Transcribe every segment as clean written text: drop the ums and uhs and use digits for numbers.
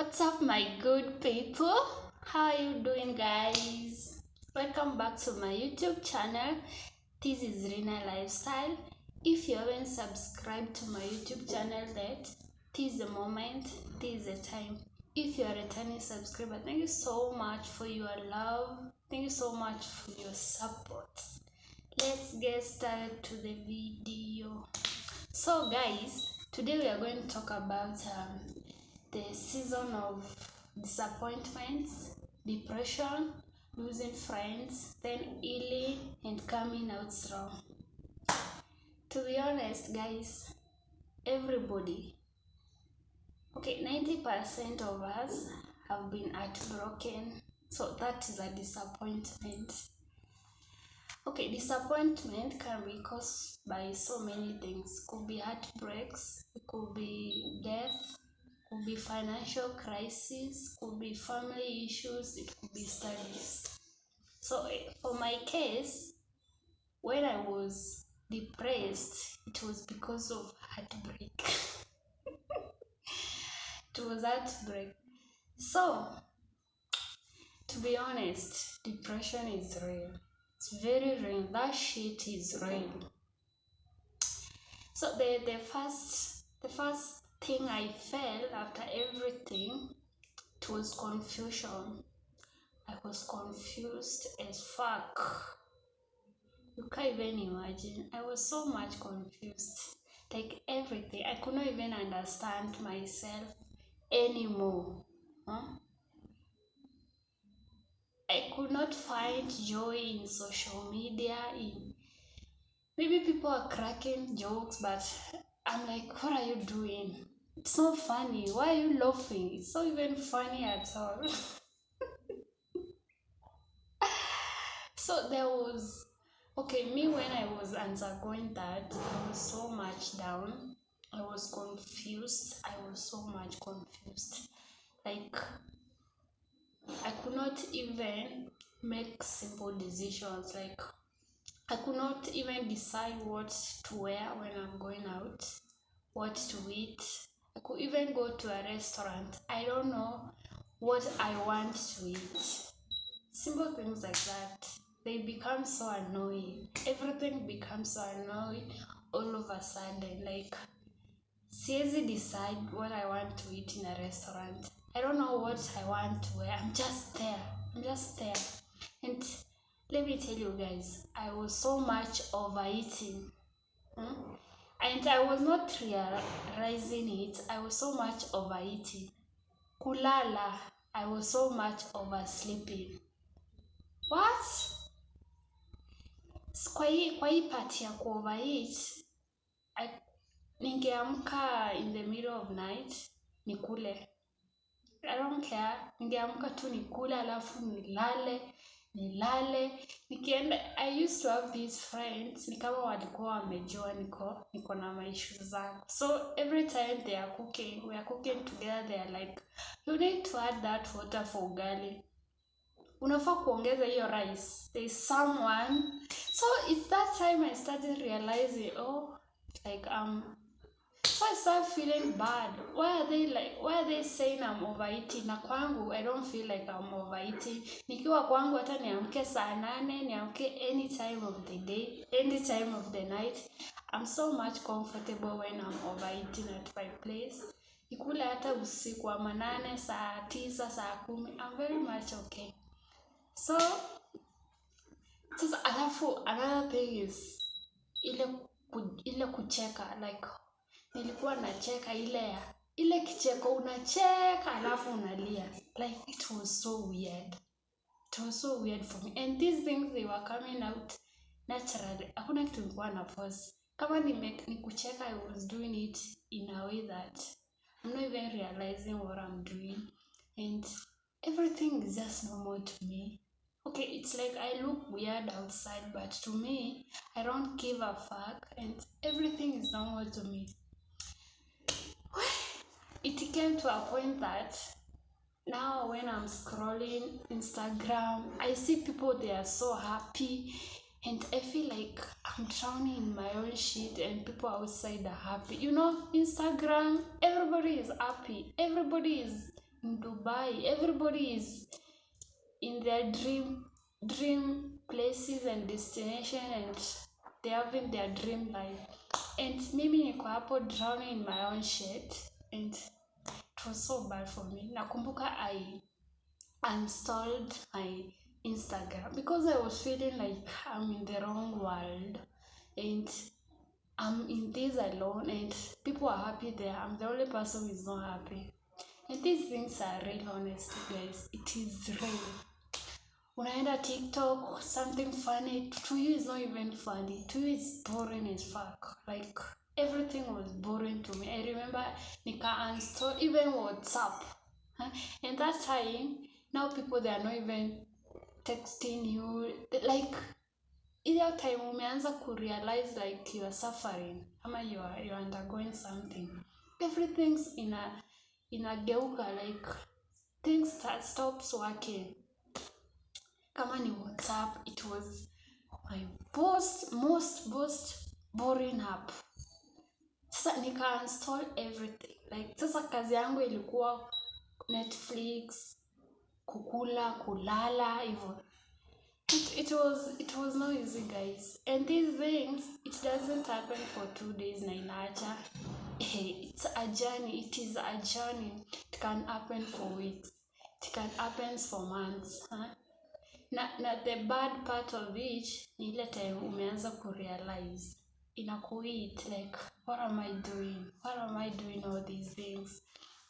What's up, my good people? How are you doing, guys? Welcome back to my YouTube channel. This is Rina Lifestyle. If you haven't subscribed to my YouTube channel yet, this is the moment, this is the time. If you are a returning subscriber, thank you so much for your love. Thank you so much for your support. Let's get started to the video. So, guys, today we are going to talk about the season of disappointments, depression, losing friends, then healing and coming out strong. To be honest, guys, everybody, 90% of us have been heartbroken. So that is a disappointment. Disappointment can be caused by so many things. Could be heartbreaks, it could be death, could be financial crisis, could be family issues, it could be studies. So for my case, when I was depressed, it was because of heartbreak. It was heartbreak. So to be honest, depression is real. It's very real. That shit is real. So the first thing I felt after everything, it was confusion. I was confused as fuck. You can't even imagine. I was so much confused. Like everything. I could not even understand myself anymore. I could not find joy in social media. Maybe people are cracking jokes, but I'm like, what are you doing? It's not funny. Why are you laughing? It's not even funny at all. So there was, me when I was undergoing that, I was so much down. I was confused. I was so much confused. Like, I could not even make simple decisions. Like, I could not even decide what to wear when I'm going out, what to eat. I could even go to a restaurant. I don't know what I want to eat. Simple things like that. They become so annoying. Everything becomes so annoying all of a sudden. Like, siwezi decide what I want to eat in a restaurant. I don't know what I want to wear. I'm just there. And let me tell you guys, I was so much overeating. And I was not realizing it. I was so much overeating. Kulala, I was so much oversleeping. What? Kwa hii part ya overeat, ningeamka in the middle of night nikule. I don't care. Ningeamka tu nikule alafu nilale. Nikienda, I used to have these friends, ni kama walikuwa wamejua niko na maishu zangu. So every time we are cooking together, they are like, you need to add that water for ugali. Unafaa kuongeza hiyo rice. There is someone. So it's that time I started realizing, so I started feeling bad. Why are they saying I'm overeating? Na kwangu, I don't feel like I'm overeating. Nikiwa kwangu hata niamke saa 8, niamke any time of the day, any time of the night. I'm so much comfortable when I'm overeating at my place. Nikule hata usiku wa 8, saa 9, saa 10. I'm very much okay. So alafu another thing is ile kucheka. Like, nilikuwa nacheka ile kicheko unacheka alafu unalia. Like, it was so weird. It was so weird for me. And these things, they were coming out naturally. Hakuna kitu nilikuwa na force. Kama ni kucheka, I was doing it in a way that I'm not even realizing what I'm doing. And everything is just normal to me. It's like I look weird outside, but to me, I don't give a fuck, and everything is normal to me. It came to a point that now when I'm scrolling Instagram, I see people, they are so happy, and I feel like I'm drowning in my own shit, and people outside are happy. Instagram, everybody is happy. Everybody is in Dubai. Everybody is in their dream places and destination, and they having their dream life. And mimi niko hapo drowning in my own shit, and it was so bad for me. Nakumbuka I uninstalled my Instagram because I was feeling like I'm in the wrong world, and I'm in this alone, and people are happy there. I'm the only person who is not happy. And these things are real, honestly, guys. It is real. Unaenda TikTok, something funny, to you is not even funny. To you it's boring as fuck. Like, everything was boring to me. I remember nika uninstall even WhatsApp. Huh? And that time, now people, they are not even texting you. Like, either time umeanza kurealize like you are suffering ama you are undergoing something. Everything's inageuka, like things stops working. Kama ni WhatsApp, it was my most boring app. Sasa nika install everything. Like sasa kazi yangu ilikuwa Netflix, kukula, kulala, hivyo. It was not easy, guys. And these things, it doesn't happen for 2 days na inaacha. It's a journey. It is a journey. It can happen for weeks. It can happen for months. Huh? Na the bad part of it ni ile time umeanza kurealize, inakuit like, what am I doing? What am I doing all these things?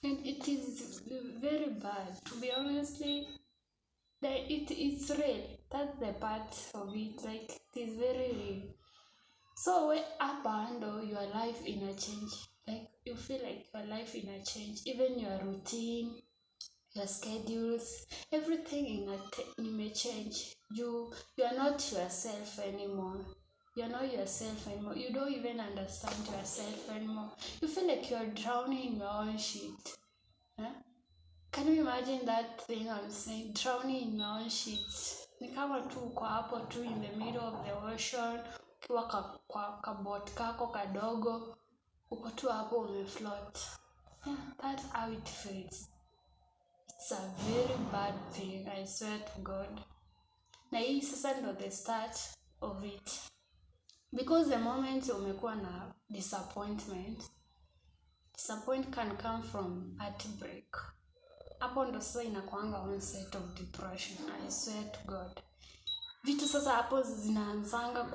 And it is very bad, to be honestly. It's real. That's the part of it. Like, it is very real. So when abandon your life in a change, like you feel like your life in a change, even your routine, your schedules, everything may change. You are not yourself anymore. You're not yourself anymore. You don't even understand yourself anymore. You feel like you're drowning in your own shit. Huh? Can you imagine that thing I'm saying? Drowning in your own shit. Ni kama tu uko hapo tu in the middle of the ocean, ukiwa kwa kabot kako kadogo, uko tu hapo umefloat. Yeah, that's how it feels. It's a very bad thing, I swear to God. Na hii sasa ndo the start of it. Because the moment umekuwa na disappointment can come from heartbreak. Hapo ndo sasa inakuanga onset of depression, I swear to God. Vitu sasa hapo zinaanzanga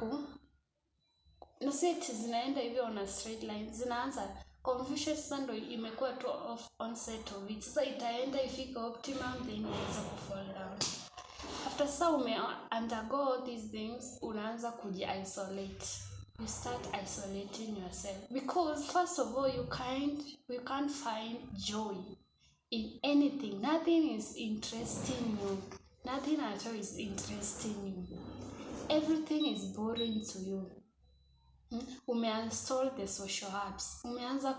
na set zinaenda hivyo on a straight line, zinaanza confusion. Sasa ndo imekuwa tu of onset of it. Sasa itaenda ifika optimum, then inaweza kufall down. After sasa undergo all these things, unaanza isolate. You start isolating yourself because first of all you can't find joy in anything. Nothing is interesting you. Nothing at all is interesting you. Everything is boring to you. Umeinstall the social apps. Umeanza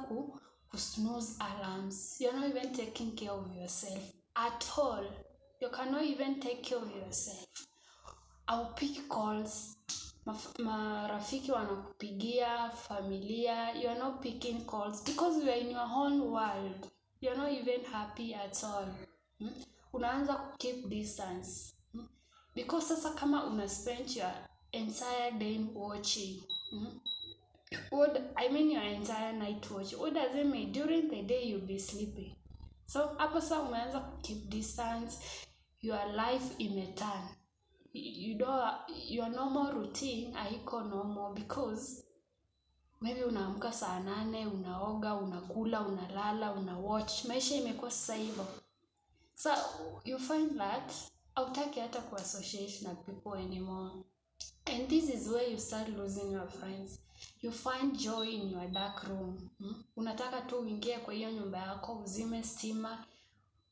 snooze alarms. You're not even taking care of yourself at all. You cannot even take care of yourself. I'll pick calls. Marafiki wanakupigia, familia. You're not picking calls because you are in your own world. You're not even happy at all. Unaanza keep distance. Because sasa kama una spend your entire day watching, your entire night watching, what does it mean? During the day you'll be sleeping. So hapo sasa umeanza keep distance. Your life imeturn. Your normal routine haiko normal because maybe unaamka saa 8, unaoga, unakula, unalala, unawatch. Maisha imekuwa sasa hivyo. So you find that hautaki hata kuassociate na people anymore. And this is where you start losing your friends. You find joy in your dark room. Unataka tu uingie kwa hiyo nyumba yako, uzime stima,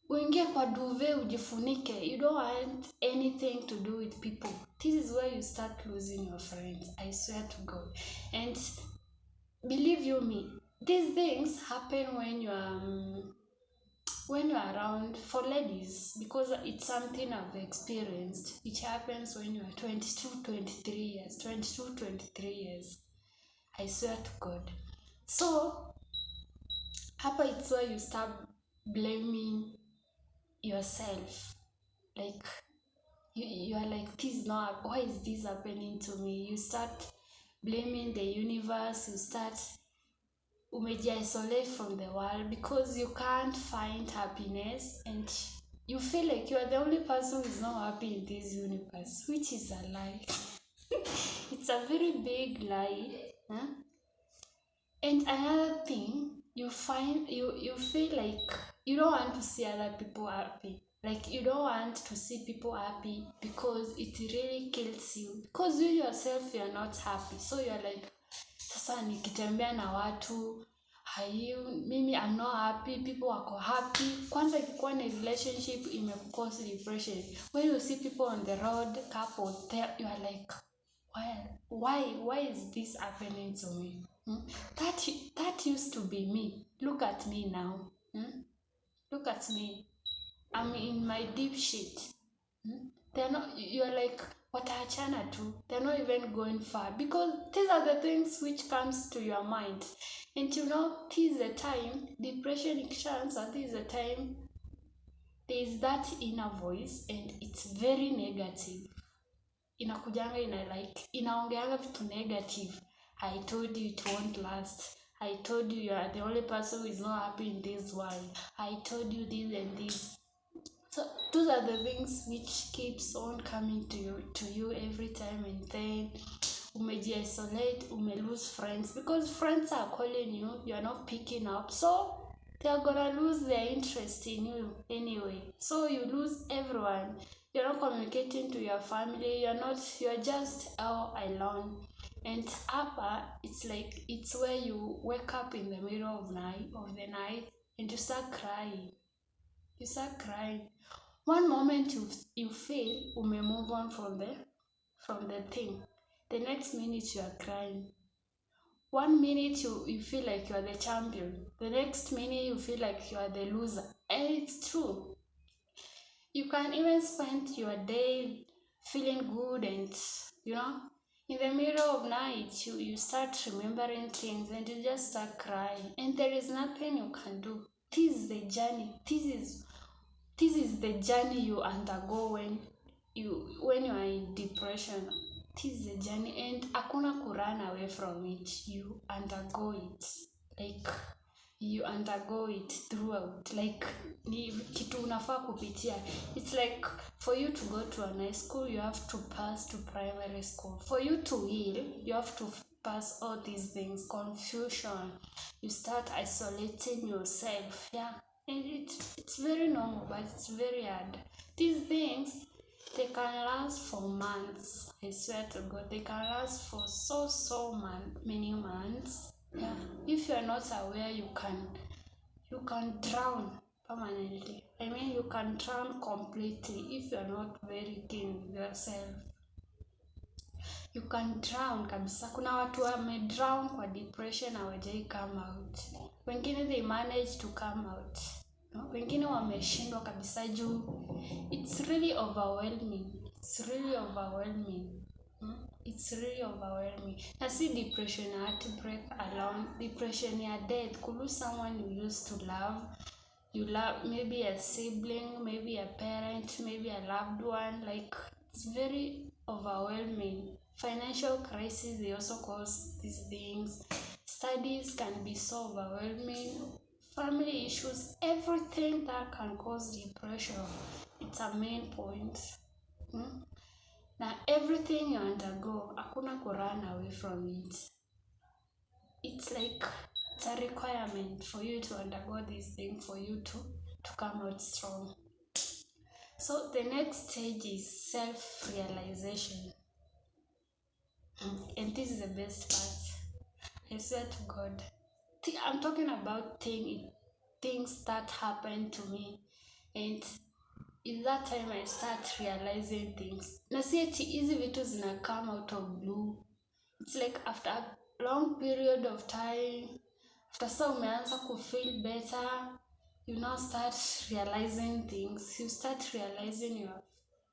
uingie kwa duvet ujifunike. You don't want anything to do with people. This is where you start losing your friends, I swear to God. And believe you me, these things happen when you are around, for ladies, because it's something I've experienced. It happens when you are 22, 23 years. I swear to God. So hapa it's where you start blaming yourself. Like you are like, this is not, why is this happening to me? You start blaming the universe. You start isolate from the world because you can't find happiness, and you feel like you are the only person who is not happy in this universe, which is a lie. It's a very big lie. Huh? And another thing, you feel like you don't want to see other people happy. Like you don't want to see people happy because it really kills you. Because you yourself, you're not happy. So you're like, sasa nikitembea na watu mimi I'm not happy, people wako happy. Kwanza ikikuwa ni relationship cause depression. When you see people on the road, couple, you are like, why is this happening to me? That used to be me. Look at me now. Look at me. I'm in my deep shit. They're not. You're like, wataachana tu. They're not even going far because these are the things which comes to your mind, and this is the time depression ikishaanza. This is the time there is that inner voice, and it's very negative. Inakujanga inaongeanga vitu negative. I told you it won't last. I told you are the only person who is not happy in this world. I told you this and this. So those are the things which keeps on coming to you every time, and then isolate, lose friends because friends are calling you, you are not picking up. So they are gonna lose their interest in you anyway. So you lose everyone. You're not communicating to your family, you're just all alone. And upper, it's like it's where you wake up in the middle of the night and you start crying. You start crying. One moment you feel move on from the thing. The next minute you are crying. 1 minute you feel like you are the champion. The next minute you feel like you are the loser. And it's true. You can even spend your day feeling good, and in the middle of night you start remembering things and you just start crying, and there is nothing you can do. This is the journey. This is the journey you undergo when you are in depression. This is the journey, and hakuna ku run away from it. You undergo it. Like you undergo it throughout. Like ni kitu unafaa kupitia. It's like for you to go to a nice school, you have to pass to primary school. For you to heal, you have to pass all these things. Confusion. You start isolating yourself. Yeah. And it's very normal, but it's very hard. These things, they can last for months. I swear to God, they can last for so many months. Yeah. If you are not aware, you can drown permanently. I mean, you can drown completely if you are not very keen with yourself. You can drown kabisa. Kuna watu wamedrown kwa depression hawajai come out. Wengine they manage to come out. Wengine wameshindwa kabisa juu. It's really overwhelming. It's really overwhelming. It's really overwhelming. Na si depression ya heartbreak alone. Depression ya death. Could lose someone you used to love. You love maybe a sibling, maybe a parent, maybe a loved one. Like, it's very overwhelming. Financial crisis, they also cause these things. Studies can be so overwhelming. Family issues, everything that can cause depression. It's a main point. Now, everything you undergo, hakuna ku run away from it. It's like it's a requirement for you to undergo this thing, for you to come out strong. So the next stage is self-realization. And this is the best part. I swear to God. I'm talking about things that happened to me. And in that time I start realizing things. Na si eti hizi vitu zina come out of blue. It's like after a long period of time, after so umeanza ku feel better, you now start realizing things. You start realizing your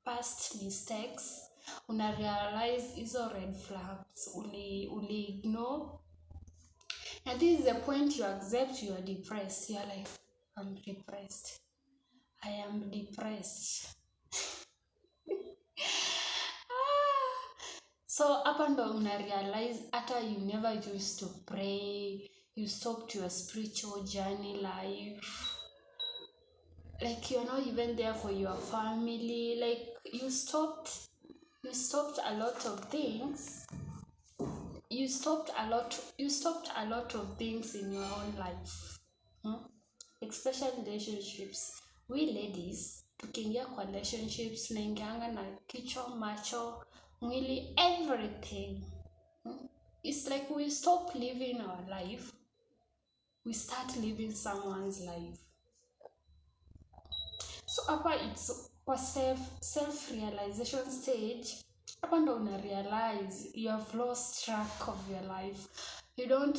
past mistakes. Una realize hizo red flags uli ignore. And this is the point you accept you are depressed. You're like, I'm depressed. I am depressed. Ah. So up and down I realize after you never used to pray, you stopped your spiritual journey life. Like you're not even there for your family. Like you stopped a lot of things. You stopped a lot of things in your own life. Hmm? Especially relationships. We ladies tukiingia kwa relationships tunaingianga na kichwa, macho, mwili, everything. It's like we stop living our life, we start living someone's life. So hapa it's kwa self realization stage. Hapa ndo una realize you have lost track of your life. You don't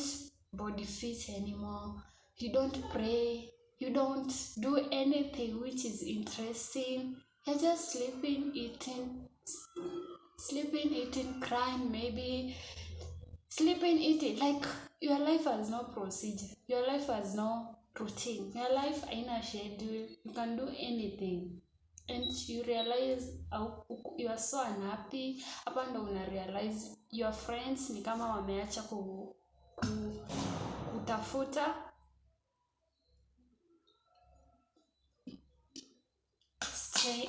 body fit anymore. You don't pray. You don't do anything which is interesting. You're just sleeping, eating, crying, maybe sleeping, eating. Like your life has no procedure. Your life has no routine. Your life haina schedule. You can do anything. And you realize you are so unhappy. Hapa ndo una realize your friends ni kama wameacha kutafuta.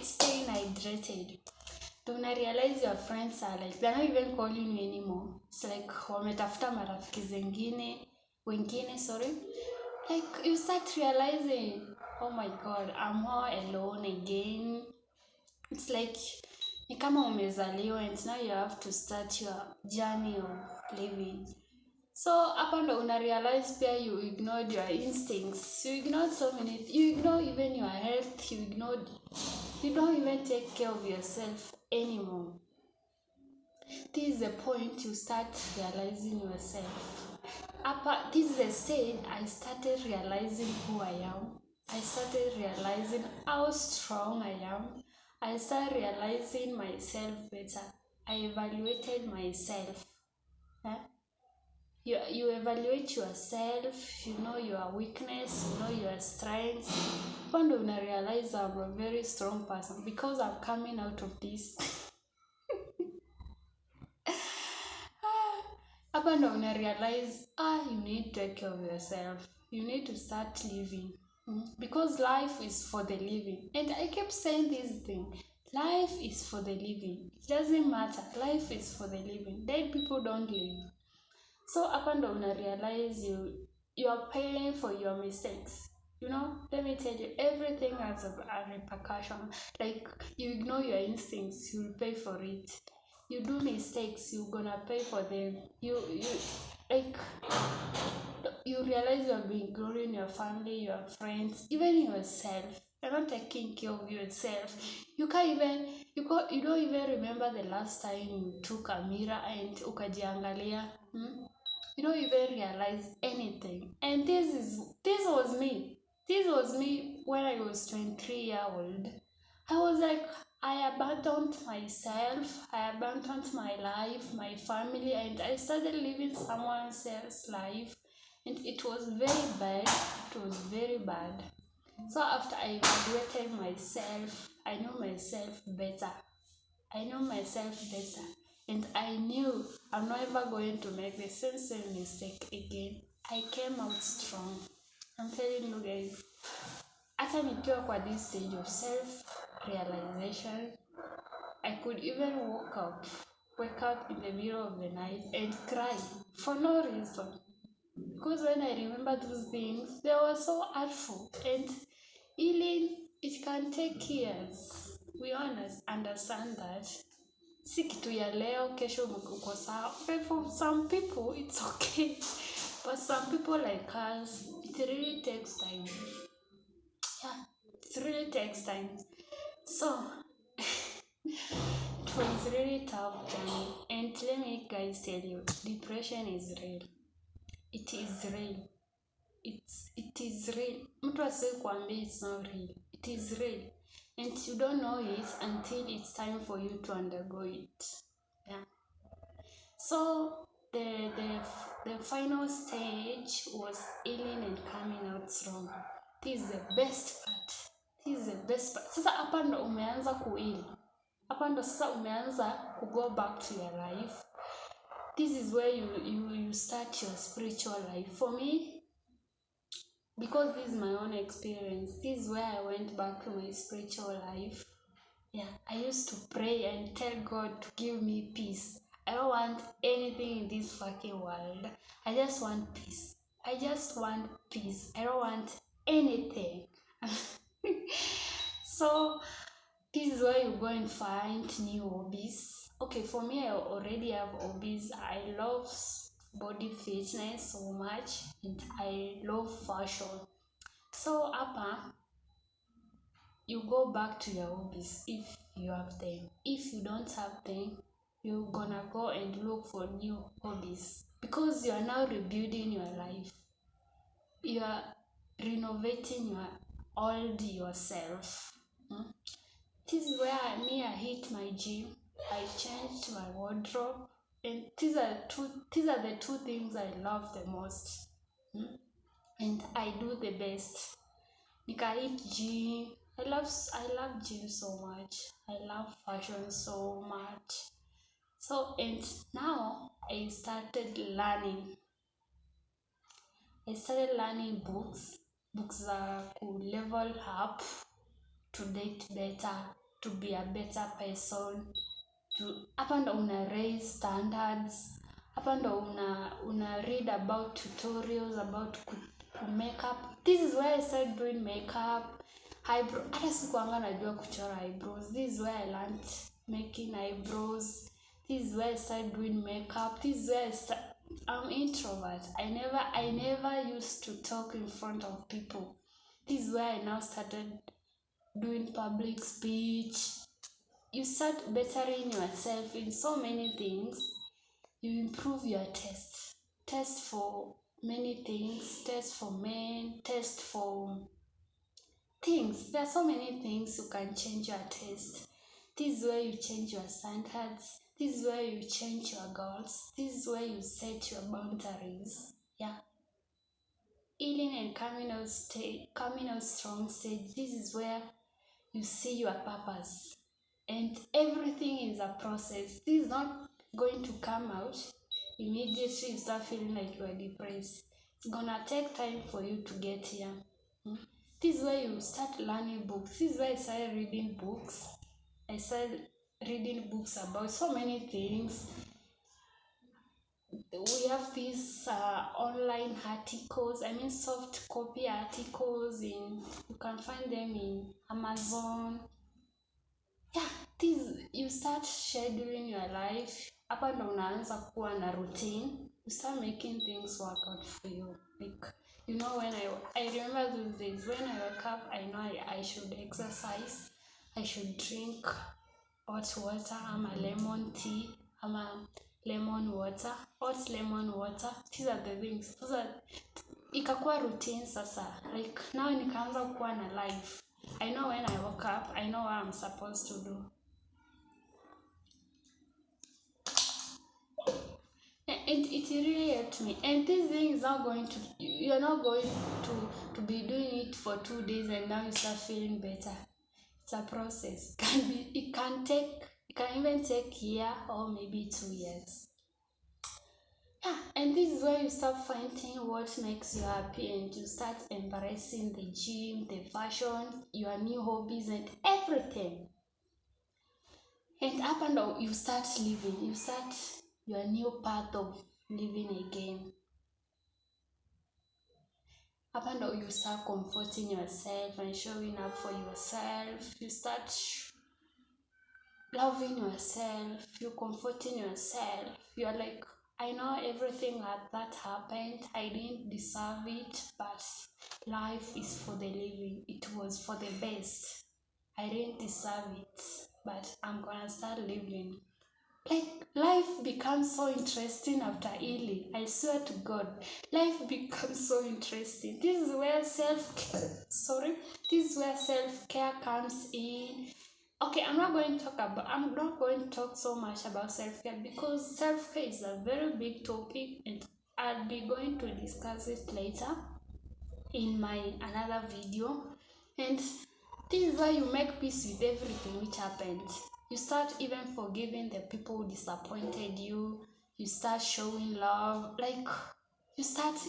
Staying hydrated. Don't realize your friends are like they're not even calling you anymore. It's like wametafuta marafiki wengine, sorry. Like you start realizing, oh my god, I'm all alone again. It's like ni kama umezaliwa and now you have to start your journey of living. So hapa ndo una realize pia you ignored your instincts. You ignored so many. You ignore even your health. You don't even take care of yourself anymore. This is the point you start realizing yourself. This is the stage I started realizing who I am. I started realizing how strong I am. I started realizing myself better. I evaluated myself. Huh? You evaluate yourself, you know your weakness, you know your strengths. One day I realize I'm a very strong person because I'm coming out of this. Hapa ndo una realize you need to take care of yourself. You need to start living. Because life is for the living. And I kept saying this thing. Life is for the living. It doesn't matter. Life is for the living. Dead people don't live. So hapa ndo una realize you are paying for your mistakes. You know, let me tell you, everything has a repercussion. Like you ignore your instincts, you'll pay for it. You do mistakes, you're gonna pay for them. You realize you have been ignoring your family, your friends, even yourself. You're not taking care of yourself. You don't even remember the last time you took a mirror and ukajiangalia. You don't even realize anything. And this was me. This was me when I was 23-year-old. I was like, I abandoned myself, I abandoned my life, my family, and I started living someone else's life. And it was very bad. It was very bad. So after I evaluated myself, I know myself better. And I knew I'm not ever going to make the same mistake again. I came out strong. I'm telling you guys. Hata nikiwa kwa this stage of self-realization, I could even wake up in the middle of the night and cry for no reason. Because when I remember those things, they were so hurtful. And healing, it can take years. We understand that. Si kitu ya leo, kesho uko sawa. But for some people, it's okay. But some people like us, it really takes time. Yeah, it really takes time. So, it was really tough journey. And let me guys tell you, depression is real. It is real. It is real. Mtu asikuambia it's not real. It is real. And you don't know it until it's time for you to undergo it. Yeah. So the final stage was healing and coming out strong. This is the best part. This is the best part. Sasa hapa ndo umeanza kuheal. Hapa ndo sasa umeanza to go back to your life. This is where you start your spiritual life. For me, because this is my own experience, this is where I went back to my spiritual life. Yeah, I used to pray and tell God to give me peace. I don't want anything in this fucking world. I just want peace. I just want peace. I don't want anything. So this is where you go and find new hobbies. Okay, for me, I already have hobbies. I love body fitness so much, and I love fashion. So hapa, you go back to your hobbies if you have them. If you don't have them, you're gonna go and look for new hobbies, because you are now rebuilding your life. You are renovating your old yourself. This is where I hit my gym. I changed my wardrobe, and these are the two things I love the most. And I do the best. Nika hit gym. I love gym so much. I love fashion so much. So, and now I started learning. I started learning books that could level up, to date better, to be a better person, to hapa ndo una raise standards. Hapa ndo una read about tutorials about makeup. This is where I started doing makeup, eyebrow. Hata sikuanga najua kuchora eyebrows. This is where I learned making eyebrows. This is where I started doing makeup. This is where I'm introvert. I never used to talk in front of people. This is where I now started doing public speech. You start bettering yourself in so many things. You improve your test for many things, test for men, test for things. There are so many things you can change your taste. This is where you change your standards. This is where you change your goals. This is where you set your boundaries. Yeah. Healing and coming out strong stage. This is where you see your purpose. And everything is a process. This is not going to come out immediately you start feeling like you are depressed. It's gonna take time for you to get here. This is where you start learning books. This is where I started reading books. I started reading books about so many things. We have these online articles, soft copy articles, you can find them in Amazon. Yeah, you start scheduling your life. Hapa ndo unaanza kuwa na routine. You start making things work out for you. Like, when I remember those days when I wake up, I know I should exercise. I should drink hot water, a lemon tea, a lemon water, hot lemon water. These are the things. Ikakuwa routine sasa. Like, now nikaanza kuwa na life. I know when I woke up, I know what I'm supposed to do. And it really helped me. And this thing is not you're not going to be doing it for 2 days and now you start feeling better. It's a process. It can even take a year or maybe 2 years. Yeah, and this is where you start finding what makes you happy and you start embracing the gym, the fashion, your new hobbies and everything. And up and down, you start living. You start your new path of living again. Up and down, you start comforting yourself and showing up for yourself. You start loving yourself. You're comforting yourself. You're like, I know everything that happened. I didn't deserve it, but life is for the living. It was for the best. I didn't deserve it, but I'm gonna start living. Like, life becomes so interesting after healing. I swear to God, life becomes so interesting. This is where self-care comes in. Okay, I'm not going to talk so much about self-care, because self-care is a very big topic and I'll be going to discuss it later in my another video. And This is why you make peace with everything which happened. You start even forgiving the people who disappointed you. You start showing love. Like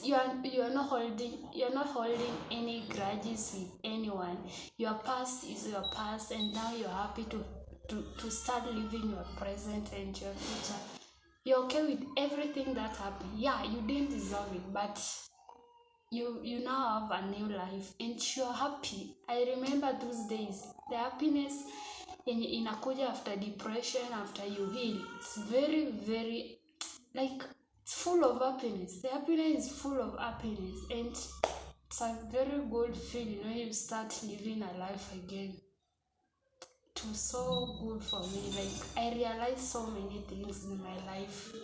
you're not holding any grudges with anyone. Your past is your past, and now you're happy to start living your present and your future. You're okay with everything that happened. Yeah, you didn't deserve it, but you now have a new life and you're happy. I remember those days. The happiness inakuja after depression, after you heal. It's very, very, like, it's full of happiness. The happiness is full of happiness, and it's a very good feeling when you start living a life again. It was so good for me. Like, I realized so many things in my life.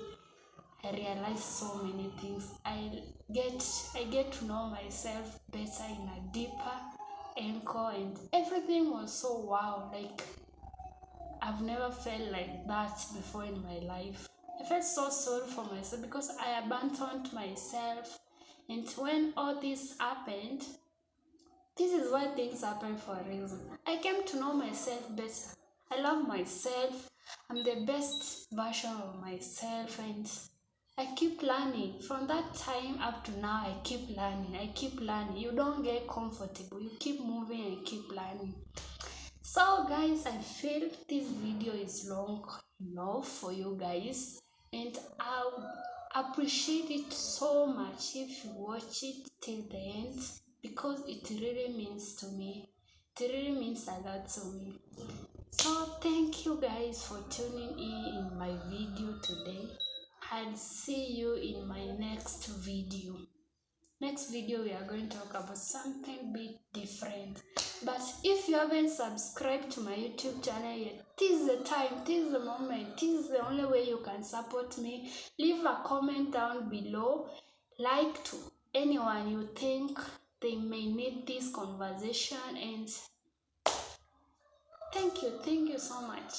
I realized so many things. I get to know myself better in a deeper anchor, and everything was so wow. Like, I've never felt like that before in my life. I felt so sorry for myself because I abandoned myself. And when all this happened, this is why things happen for a reason. I came to know myself better. I love myself. I'm the best version of myself, and I keep learning. From that time up to now, I keep learning. I keep learning. You don't get comfortable. You keep moving and keep learning. So guys, I feel this video is long enough for you guys, and I would appreciate it so much if you watch it till the end, because it really means to me. It really means a lot to me. So thank you guys for tuning in my video today. I'll see you in my next video. Next video we are going to talk about something bit different. But if you haven't subscribed to my YouTube channel yet, this is the time, this is the moment, this is the only way you can support me. Leave a comment down below. Like to anyone you think they may need this conversation, and thank you so much.